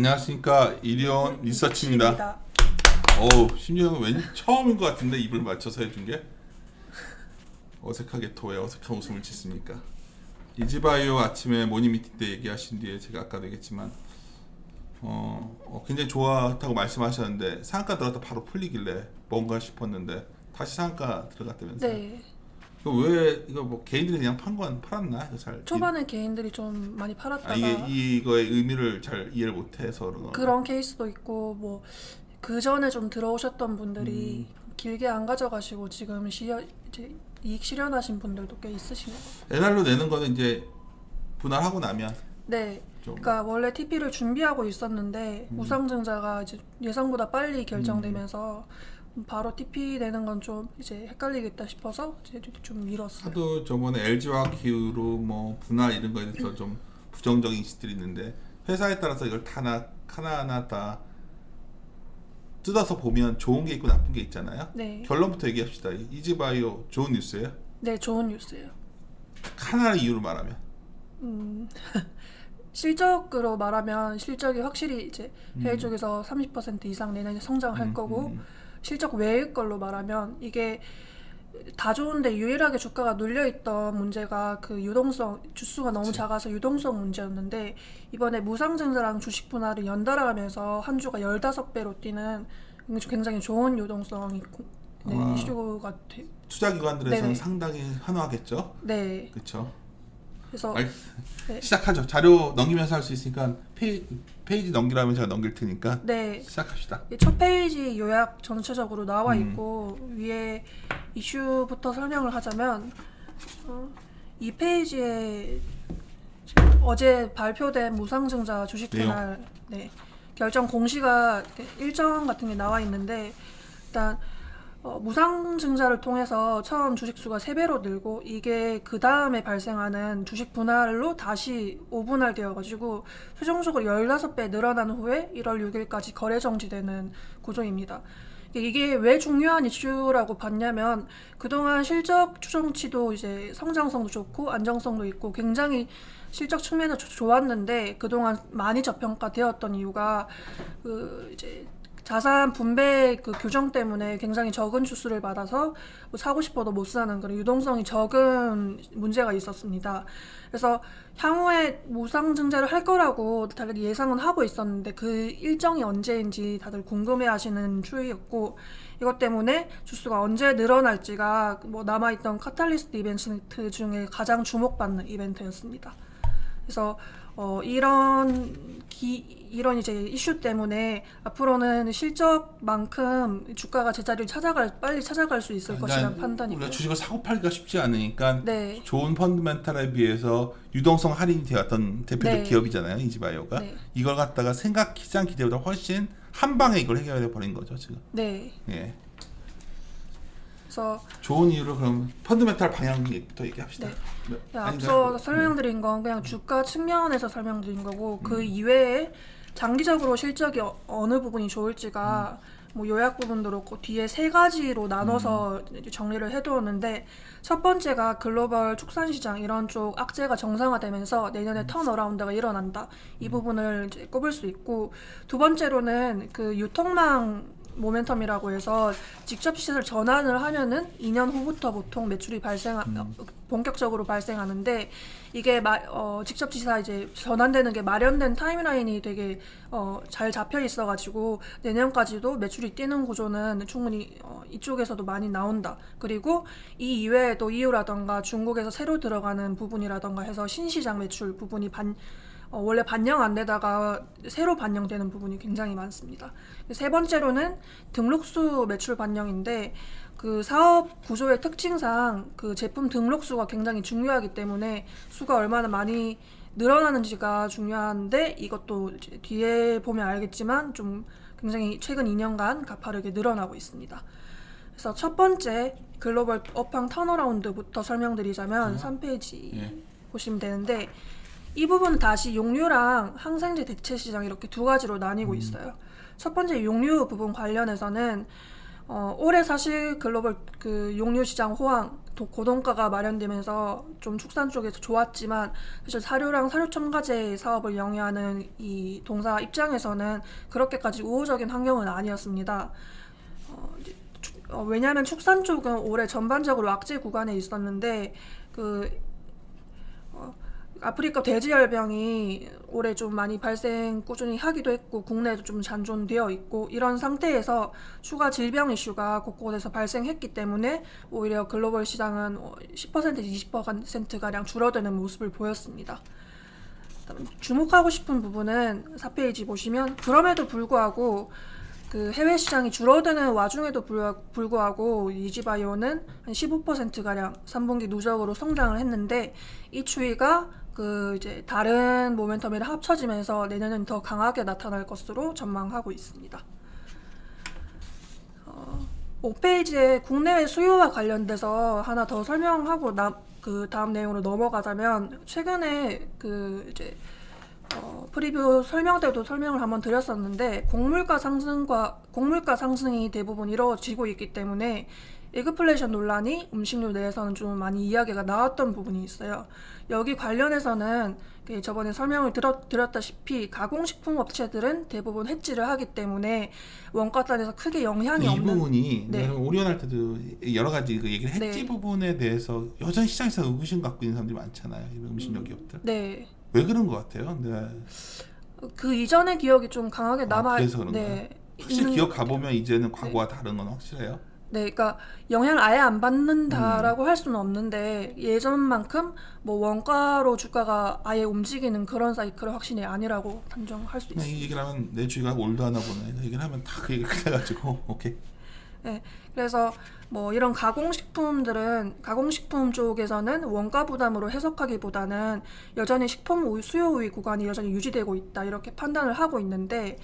안녕하십니까. 이리온 리서치입니다. 어우, 심지어는 왠 처음인 것 같은데 입을 맞춰서 해준 게 어색하게 또 왜 어색한 웃음을 짓습니까? 이지바이오 아침에 모닝 미팅 때 얘기하신 뒤에 제가 아까도 얘기했지만 굉장히 좋았다고 말씀하셨는데 상한가 들어갔다 바로 풀리길래 뭔가 싶었는데 다시 상한가 들어갔다면서요? 네. 이거 뭐 개인들이 그냥 팔았나? 이거 잘 초반에 개인들이 좀 많이 팔았다가 이거의 의미를 잘 이해를 못해서 그런 케이스도 있고 뭐 그 전에 좀 들어오셨던 분들이 길게 안 가져가시고 지금 이제 이익 실현하신 분들도 꽤 있으신 것 같아요. NR로 내는 거는 이제 분할하고 나면 네. 좀 그러니까 원래 TP를 준비하고 있었는데 우상증자가 이제 예상보다 빨리 결정되면서 바로 TP 내는 건 좀 이제 헷갈리겠다 싶어서 이제 좀 미뤘어요. 하도 저번에 LG화학 기후로 뭐 분할 이런 거에 대해서 좀 부정적인 인식들이 있는데 회사에 따라서 이걸 하나하나 다 뜯어서 보면 좋은 게 있고 나쁜 게 있잖아요. 네. 결론부터 얘기합시다. 이지바이오 좋은 뉴스예요? 네, 좋은 뉴스예요. 하나의 이유로 말하면 실적으로 말하면 실적이 확실히 이제 해외 쪽에서 30% 이상 내년에 성장할 거고 실적 외의 걸로 말하면 이게 다 좋은데 유일하게 주가가 눌려있던 문제가 그 유동성 주수가 너무 작아서 유동성 문제였는데 이번에 무상증자랑 주식 분할을 연달아 하면서 한 주가 15배로 뛰는 굉장히 좋은 유동성이 이슈가 투자 기관들에서는 네네. 상당히 환호하겠죠. 네. 그렇죠. 그래서 네. 시작하죠. 자료 넘기면서 할 수 있으니까 페이지 넘기라면 제가 넘길 테니까 네. 시작합시다. 첫 페이지 요약 전체적으로 나와 있고 위에 이슈부터 설명을 하자면 이 페이지에 어제 발표된 무상증자 주식 분할 결정 공시가 일정 같은 게 나와 있는데 일단 무상증자를 통해서 처음 주식수가 3배로 늘고 이게 그 다음에 발생하는 주식 분할로 다시 5분할 되어가지고 최종적으로 15배 늘어난 후에 1월 6일까지 거래 정지되는 구조입니다. 이게 왜 중요한 이슈라고 봤냐면 그동안 실적 추정치도 이제 성장성도 좋고 안정성도 있고 굉장히 실적 측면은 좋았는데 그동안 많이 저평가되었던 이유가 이제 자산 분배 그 규정 때문에 굉장히 적은 주수를 받아서 뭐 사고 싶어도 못 사는 그런 유동성이 적은 문제가 있었습니다. 그래서 향후에 무상증자를 할 거라고 다들 예상은 하고 있었는데 그 일정이 언제인지 다들 궁금해하시는 추이였고 이것 때문에 주수가 언제 늘어날지가 뭐 남아있던 카탈리스트 이벤트 중에 가장 주목받는 이벤트였습니다. 그래서 이런 이제 이슈 때문에 앞으로는 실적만큼 주가가 제자리를 빨리 찾아갈 수 있을 것이라는 판단이고요. 우리가 주식을 사고 팔기가 쉽지 않으니까 네. 좋은 펀드멘탈에 비해서 유동성 할인이 되었던 대표적 기업이잖아요. 이지바이오가. 이걸 갖다가 시장 기대보다 훨씬 한 방에 이걸 해결해 버린 거죠 지금. 네. 예. 그래서 좋은 이유로 그럼 펀드멘탈 방향부터 얘기합시다. 앞서 설명드린 건 그냥 주가 측면에서 설명드린 거고 그 이외에 장기적으로 실적이 어느 부분이 좋을지가 뭐 요약 부분도 그렇고 뒤에 3가지로 나눠서 정리를 해두었는데 첫 번째가 글로벌 축산시장 이런 쪽 악재가 정상화되면서 내년에 턴어라운드가 일어난다. 이 부분을 이제 꼽을 수 있고 두 번째로는 그 유통망 모멘텀이라고 해서 직접 시세를 전환을 하면은 2년 후부터 보통 매출이 본격적으로 발생하는데 이게 직접 지사 이제 전환되는 게 마련된 타임라인이 되게 잘 잡혀 있어가지고 내년까지도 매출이 뛰는 구조는 충분히 이쪽에서도 많이 나온다. 그리고 이 이외에도 EU라던가 중국에서 새로 들어가는 부분이라던가 해서 신시장 매출 부분이 원래 반영 안 되다가 새로 반영되는 부분이 굉장히 많습니다. 세 번째로는 등록수 매출 반영인데 그 사업 구조의 특징상 그 제품 등록수가 굉장히 중요하기 때문에 수가 얼마나 많이 늘어나는지가 중요한데 이것도 이제 뒤에 보면 알겠지만 좀 굉장히 최근 2년간 가파르게 늘어나고 있습니다. 그래서 첫 번째 글로벌 업황 턴어라운드부터 설명드리자면 3페이지 보시면 되는데 이 부분은 다시 용류랑 항생제 대체 시장 이렇게 두 가지로 나뉘고 있어요. 첫 번째 용류 부분 관련해서는 올해 사실 글로벌 그 용류 시장 호황 고동가가 마련되면서 좀 축산 쪽에서 좋았지만 사실 사료랑 사료 첨가제 사업을 영위하는 이 동사 입장에서는 그렇게까지 우호적인 환경은 아니었습니다. 이제 왜냐하면 축산 쪽은 올해 전반적으로 악재 구간에 있었는데 그 아프리카 돼지열병이 올해 좀 많이 발생 꾸준히 하기도 했고 국내에도 좀 잔존되어 있고 이런 상태에서 추가 질병 이슈가 곳곳에서 발생했기 때문에 오히려 글로벌 시장은 10%에서 20%가량 줄어드는 모습을 보였습니다. 주목하고 싶은 부분은 4페이지 보시면 그럼에도 불구하고 그 해외 시장이 줄어드는 와중에도 불구하고 이지바이오는 한 15%가량 3분기 누적으로 성장을 했는데 이 추이가 그 이제 다른 모멘텀이랑 합쳐지면서 내년은 더 강하게 나타날 것으로 전망하고 있습니다. 5페이지에 국내외 수요와 관련돼서 하나 더 설명하고 그 다음 내용으로 넘어가자면 최근에 그 이제 프리뷰 설명 때도 설명을 한번 드렸었는데 곡물가 상승이 대부분 이루어지고 있기 때문에 에그플레이션 논란이 음식료 내에서는 좀 많이 이야기가 나왔던 부분이 있어요. 여기 관련해서는 저번에 설명을 드렸다시피 가공식품 업체들은 대부분 해지를 하기 때문에 원가단에서 크게 영향이 이 없는 부분이 네. 내가 오리온 할 때도 여러 가지 그 얘기를 했지 네. 부분에 대해서 여전히 시장에서 의구심 갖고 있는 사람들이 많잖아요. 이런 음식료 기업들. 네. 왜 그런 것 같아요? 네. 그 이전의 기억이 좀 강하게 남아 그래서 그런가요? 네. 확실히 있는 기억 것 같아요. 가보면 이제는 과거와 다른 건 확실해요? 네, 그러니까 영향을 아예 안 받는다라고 할 수는 없는데 예전만큼 뭐 원가로 주가가 아예 움직이는 그런 사이클은 확실히 아니라고 단정할 수 그냥 있습니다. 이 얘기를 하면 내 주위가 올드하나 보네. 이 얘기를 하면 다 그 얘기가 끝나가지고 오케이. 네, 그래서 뭐 이런 가공식품 쪽에서는 원가 부담으로 해석하기보다는 여전히 식품 수요 우위 구간이 여전히 유지되고 있다 이렇게 판단을 하고 있는데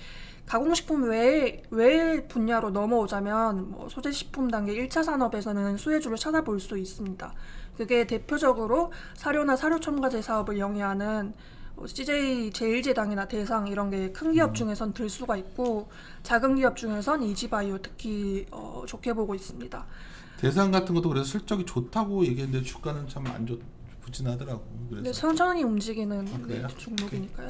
가공식품 외의 분야로 넘어오자면 뭐 소재식품 단계 1차 산업에서는 수혜주를 찾아볼 수 있습니다. 그게 대표적으로 사료나 사료 첨가제 사업을 영위하는 CJ 제일제당이나 대상 이런 게 큰 기업 중에선 들 수가 있고 작은 기업 중에선 이지바이오 특히 좋게 보고 있습니다. 대상 같은 것도 그래서 실적이 좋다고 얘기했는데 주가는 참 안 부진하더라고. 근데 그래서 천천히 움직이는 그래요? 종목이니까요.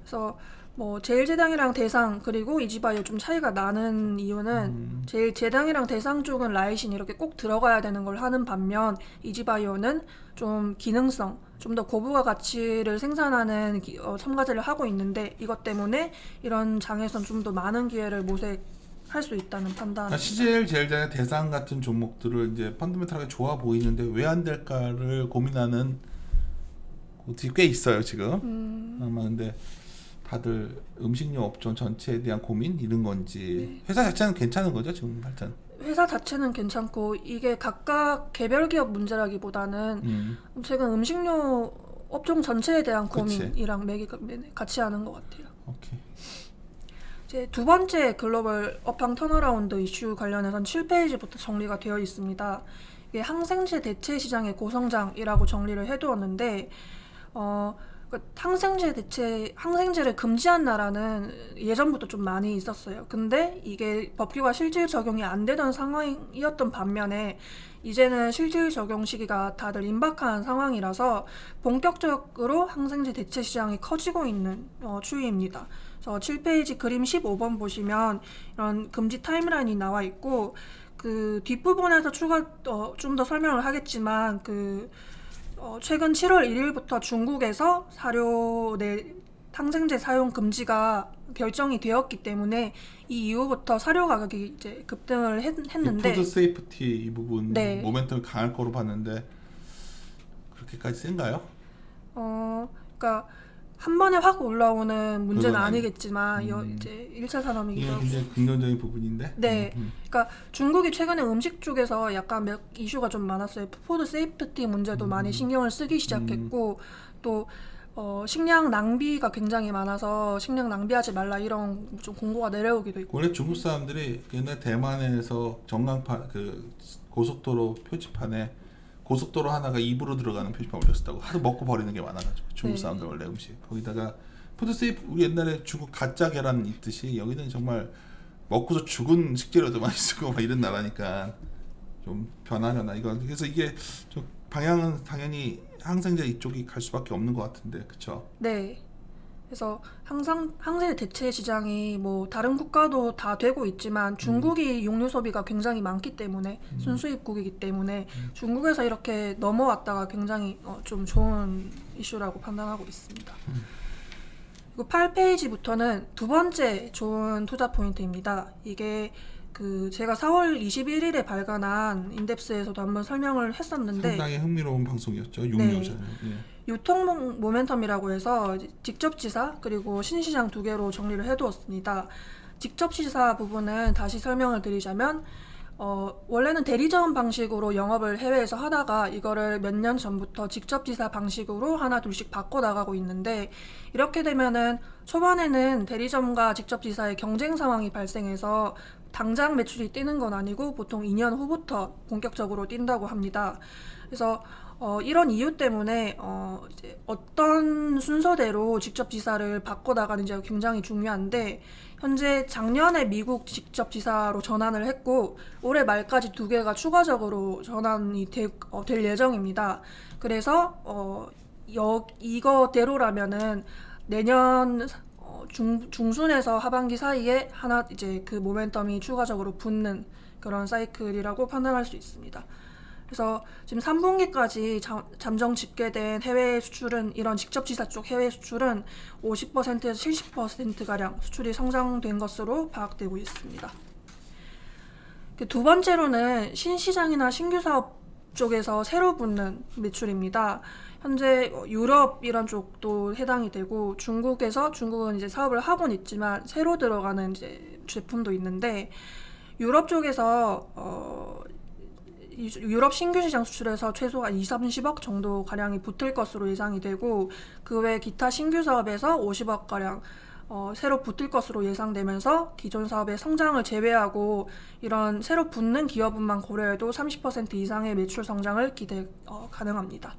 그래서 뭐 제일제당이랑 대상 그리고 이지바이오 좀 차이가 나는 이유는 제일제당이랑 대상 쪽은 라이신 이렇게 꼭 들어가야 되는 걸 하는 반면 이지바이오는 좀 기능성, 좀 더 고부가 가치를 생산하는 첨가제를 하고 있는데 이것 때문에 이런 장에선 좀 더 많은 기회를 모색할 수 있다는 판단. CJL 제일제당 대상 같은 종목들을 이제 펀더멘탈하게 좋아 보이는데 왜 안 될까를 고민하는 곳이 꽤 있어요 지금. 아마 근데 다들 음식료 업종 전체에 대한 고민 이런 건지 회사 자체는 괜찮은 거죠 지금 하여튼. 회사 자체는 괜찮고 이게 각각 개별 기업 문제라기보다는 최근 음식료 업종 전체에 대한 그치. 고민이랑 같이 하는 것 같아요. 오케이. 이제 두 번째 글로벌 업황 턴어라운드 이슈 관련해서는 7페이지부터 정리가 되어 있습니다. 이게 항생제 대체 시장의 고성장이라고 정리를 해두었는데 항생제를 금지한 나라는 예전부터 좀 많이 있었어요. 근데 이게 법규가 실질 적용이 안 되던 상황이었던 반면에 이제는 실질 적용 시기가 다들 임박한 상황이라서 본격적으로 항생제 대체 시장이 커지고 있는 추이입니다. 그래서 7페이지 그림 15번 보시면 이런 금지 타임라인이 나와 있고 그 뒷부분에서 좀 더 설명을 하겠지만 최근 7월 1일부터 중국에서 사료 내 항생제 사용 금지가 결정이 되었기 때문에 이 이후부터 사료 가격이 이제 급등을 했는데 푸드 세이프티 이 부분 네. 모멘텀이 강할 거로 봤는데 그렇게까지 센가요? 그러니까 한 번에 확 올라오는 문제는 그건 아니겠지만 이제 1차 산업이기도 이게 하고 굉장히 긍정적인 부분인데. 네, 그러니까 중국이 최근에 음식 쪽에서 약간 이슈가 좀 많았어요. 푸드 세이프티 문제도 많이 신경을 쓰기 시작했고 또 식량 낭비가 굉장히 많아서 식량 낭비하지 말라 이런 좀 공고가 내려오기도 있고. 원래 중국 사람들이 옛날 대만에서 전광판 그 고속도로 표지판에 고속도로 하나가 입으로 들어가는 표지판 올렸었다고. 하도 먹고 버리는 게 많아가지고 중국 네. 사람들 원래 음식 거기다가 푸드 세이프 우리 옛날에 중국 가짜 계란 있듯이 여기는 정말 먹고서 죽은 식재료도 많이 쓰고 막 이런 나라니까 좀 변하려나 이거 그래서 이게 좀 방향은 당연히 항생제 이쪽이 갈 수밖에 없는 것 같은데 그쵸? 네. 그래서 항상 항생 대체 시장이 뭐 다른 국가도 다 되고 있지만 중국이 육류 소비가 굉장히 많기 때문에 순수입국이기 때문에 중국에서 이렇게 넘어왔다가 굉장히 좀 좋은 이슈라고 판단하고 있습니다. 그리고 8페이지부터는 두 번째 좋은 투자 포인트입니다. 이게 그 제가 4월 21일에 발간한 인덱스에서도 한번 설명을 했었는데 상당히 흥미로운 방송이었죠. 네. 육류잖아요. 유통 모멘텀이라고 해서 이제 직접지사 그리고 신시장 두 개로 정리를 해두었습니다. 직접지사 부분은 다시 설명을 드리자면 원래는 대리점 방식으로 영업을 해외에서 하다가 이거를 몇 년 전부터 직접지사 방식으로 하나 둘씩 바꿔 나가고 있는데 이렇게 되면은 초반에는 대리점과 직접지사의 경쟁 상황이 발생해서 당장 매출이 뛰는 건 아니고 보통 2년 후부터 본격적으로 뛴다고 합니다. 그래서 이런 이유 때문에 이제 어떤 순서대로 직접 지사를 바꿔 나가는지가 굉장히 중요한데 현재 작년에 미국 직접 지사로 전환을 했고 올해 말까지 두 개가 추가적으로 전환이 될 예정입니다. 그래서 이거대로라면은 내년 중순에서 하반기 사이에 하나 이제 그 모멘텀이 추가적으로 붙는 그런 사이클이라고 판단할 수 있습니다. 그래서 지금 3분기까지 잠정 집계된 해외 수출은 이런 직접지사 쪽 해외 수출은 50%에서 70%가량 수출이 성장된 것으로 파악되고 있습니다. 두 번째로는 신시장이나 신규 사업 쪽에서 새로 붙는 매출입니다. 현재 유럽 이런 쪽도 해당이 되고 중국은 이제 사업을 하고는 있지만 새로 들어가는 이제 제품도 있는데 유럽 쪽에서 유럽 신규 시장 수출에서 최소 한 2-30억 정도 가량이 붙을 것으로 예상이 되고 그 외 기타 신규 사업에서 50억 가량 새로 붙을 것으로 예상되면서 기존 사업의 성장을 제외하고 이런 새로 붙는 기업은만 고려해도 30% 이상의 매출 성장을 가능합니다.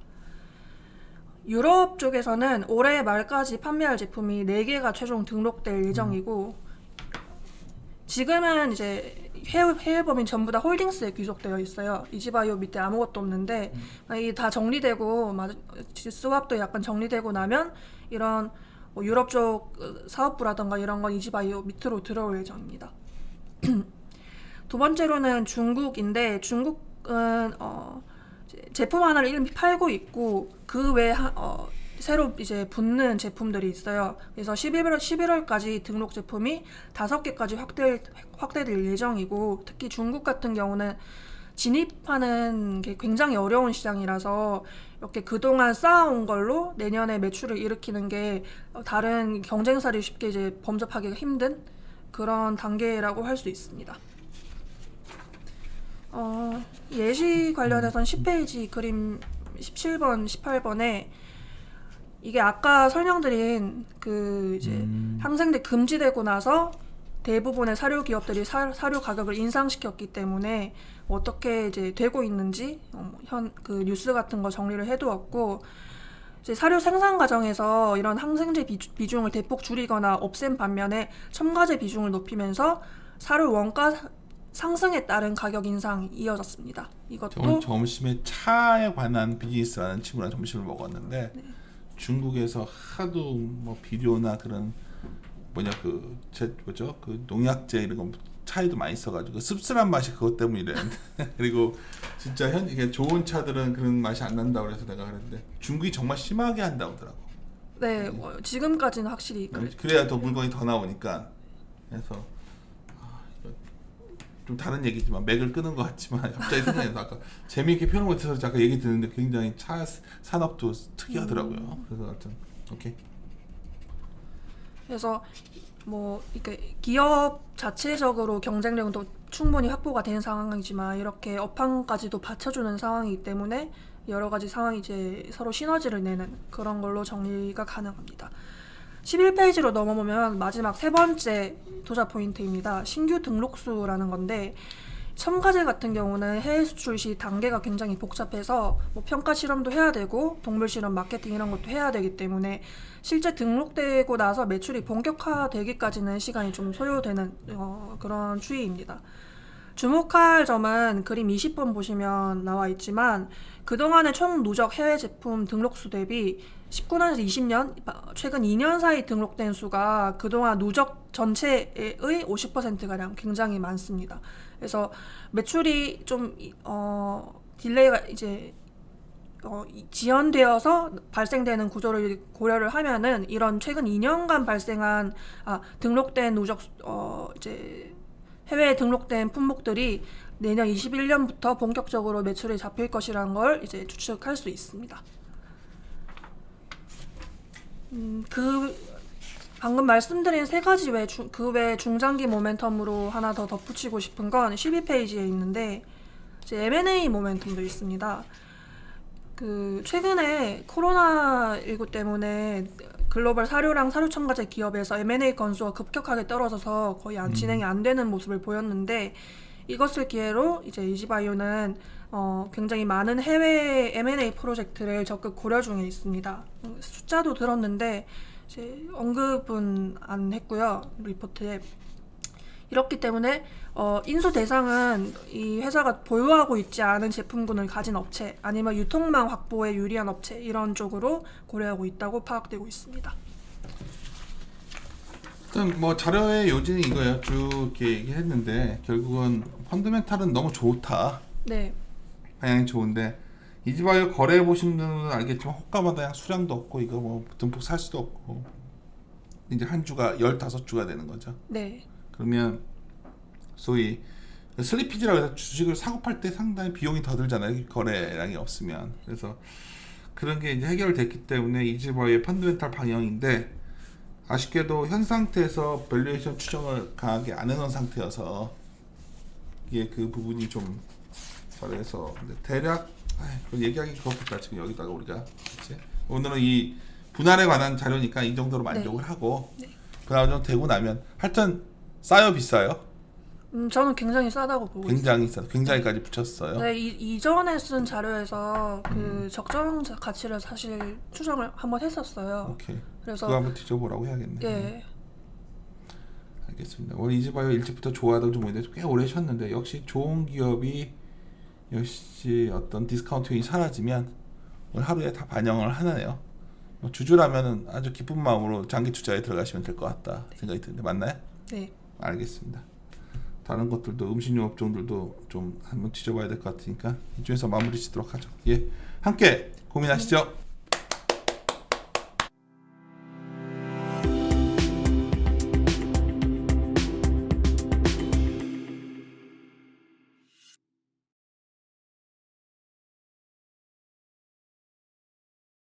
유럽 쪽에서는 올해 말까지 판매할 제품이 4개가 최종 등록될 예정이고 지금은 이제 해외 법인 전부 다 홀딩스에 귀속되어 있어요. 이지바이오 밑에 아무것도 없는데 이게 다 정리되고 스왑도 약간 정리되고 나면 이런 유럽 쪽 사업부라던가 이런 건 이지바이오 밑으로 들어올 예정입니다. 두 번째로는 중국인데 중국은 제품 하나를 이미 팔고 있고 그 외에 새로 이제 붙는 제품들이 있어요. 그래서 11월까지 등록 제품이 5개까지 확대될 예정이고 특히 중국 같은 경우는 진입하는 게 굉장히 어려운 시장이라서 이렇게 그동안 쌓아온 걸로 내년에 매출을 일으키는 게 다른 경쟁사를 쉽게 이제 범접하기가 힘든 그런 단계라고 할 수 있습니다. 예시 관련해서는 10페이지 그림 17번, 18번에 이게 아까 설명드린 그 이제 항생제 금지되고 나서 대부분의 사료 기업들이 사료 가격을 인상시켰기 때문에 어떻게 이제 되고 있는지 그 뉴스 같은 거 정리를 해두었고 이제 사료 생산 과정에서 이런 항생제 비중을 대폭 줄이거나 없앤 반면에 첨가제 비중을 높이면서 사료 원가 상승에 따른 가격 인상이 이어졌습니다. 이것도 점심에 차에 관한 비즈니스라는 친구랑 점심을 먹었는데 네. 중국에서 하도 뭐 비료나 그런 그 농약제 이런 거 차이도 많이 있어가지고 씁쓸한 맛이 그것 때문이랬는데 그리고 진짜 이게 좋은 차들은 그런 맛이 안 난다고 그래서 내가 그랬는데 중국이 정말 심하게 한다고 하더라고. 네, 지금까지는 확실히 그래야 더 물건이 더 나오니까 그래서 좀 다른 얘기지만 맥을 끄는 것 같지만 갑자기 생각나서 아까 재미있게 표현 못해서 잠깐 얘기 듣는데 굉장히 차 산업도 특이하더라고요. 그래서 하여튼 오케이. 그래서 뭐 이렇게 기업 자체적으로 경쟁력도 충분히 확보가 된 상황이지만 이렇게 업황까지도 받쳐주는 상황이기 때문에 여러 가지 상황이 이제 서로 시너지를 내는 그런 걸로 정리가 가능합니다. 11페이지로 넘어보면 마지막 세 번째 투자 포인트입니다. 신규 등록수라는 건데 첨가제 같은 경우는 해외 수출 시 단계가 굉장히 복잡해서 뭐 평가 실험도 해야 되고 동물 실험, 마케팅 이런 것도 해야 되기 때문에 실제 등록되고 나서 매출이 본격화되기까지는 시간이 좀 소요되는 그런 추이입니다. 주목할 점은 그림 20번 보시면 나와 있지만 그동안의 총 누적 해외 제품 등록수 대비 19년에서 20년 최근 2년 사이 등록된 수가 그동안 누적 전체의 50%가량 굉장히 많습니다. 그래서 매출이 좀 딜레이가 이제 지연되어서 발생되는 구조를 고려를 하면은 이런 최근 2년간 발생한 등록된 누적 이제 해외에 등록된 품목들이 내년 21년부터 본격적으로 매출이 잡힐 것이라는 걸 이제 추측할 수 있습니다. 그 방금 말씀드린 세 가지 그 외 중장기 모멘텀으로 하나 더 덧붙이고 싶은 건 12페이지에 있는데 이제 M&A 모멘텀도 있습니다. 그 최근에 코로나19 때문에 글로벌 사료랑 사료 첨가제 기업에서 M&A 건수가 급격하게 떨어져서 거의 진행이 안 되는 모습을 보였는데 이것을 기회로 이제 이지바이오는 굉장히 많은 해외 M&A 프로젝트를 적극 고려 중에 있습니다. 숫자도 들었는데 이제 언급은 안 했고요, 리포트에. 이렇기 때문에 인수 대상은 이 회사가 보유하고 있지 않은 제품군을 가진 업체 아니면 유통망 확보에 유리한 업체 이런 쪽으로 고려하고 있다고 파악되고 있습니다. 일단 뭐 자료의 요지는 이거예요. 쭉 이렇게 얘기했는데 결국은 펀더멘탈은 너무 좋다. 네. 방향이 좋은데 이지바이오 거래해 보신 분은 알겠지만 호가마다 수량도 없고 이거 뭐 듬뿍 살 수도 없고 이제 한 주가 15주가 되는 거죠. 네. 그러면 소위 슬리피지라고 해서 주식을 사고 팔 때 상당히 비용이 더 들잖아요. 거래량이 없으면. 그래서 그런 게 이제 해결됐기 때문에 이지바이오의 펀더멘탈 방향인데 아쉽게도 현 상태에서 밸류에이션 추정을 강하게 안 해놓은 상태여서 이게 그 부분이 좀 그래서 대략 그건 얘기하기 그렇겠다. 지금 여기다가 우리가 그치? 오늘은 이 분할에 관한 자료니까 이 정도로 만족을 하고 분할 좀 되고 나면 하여튼 싸요 비싸요? 저는 굉장히 싸다고 보고 굉장히 싸 굉장히까지 붙였어요. 네, 이전에 쓴 자료에서 그 적정 가치를 사실 추정을 한번 했었어요. 오케이. 그래서 그거 한번 뒤져보라고 해야겠네. 예. 알겠습니다. 오늘 이지바이오 일찍부터 좋아하던 종목인데 꽤 오래 쉬었는데 역시 좋은 기업이 역시 어떤 디스카운팅이 사라지면 오늘 하루에 다 반영을 하네요. 뭐 주주라면은 아주 기쁜 마음으로 장기 투자에 들어가시면 될 것 같다 생각이 드는데 맞나요? 네. 알겠습니다. 다른 것들도 음식료 업종들도 좀 한번 뒤져봐야 될 것 같으니까 이쪽에서 마무리 짓도록 하죠. 예, 함께 고민하시죠.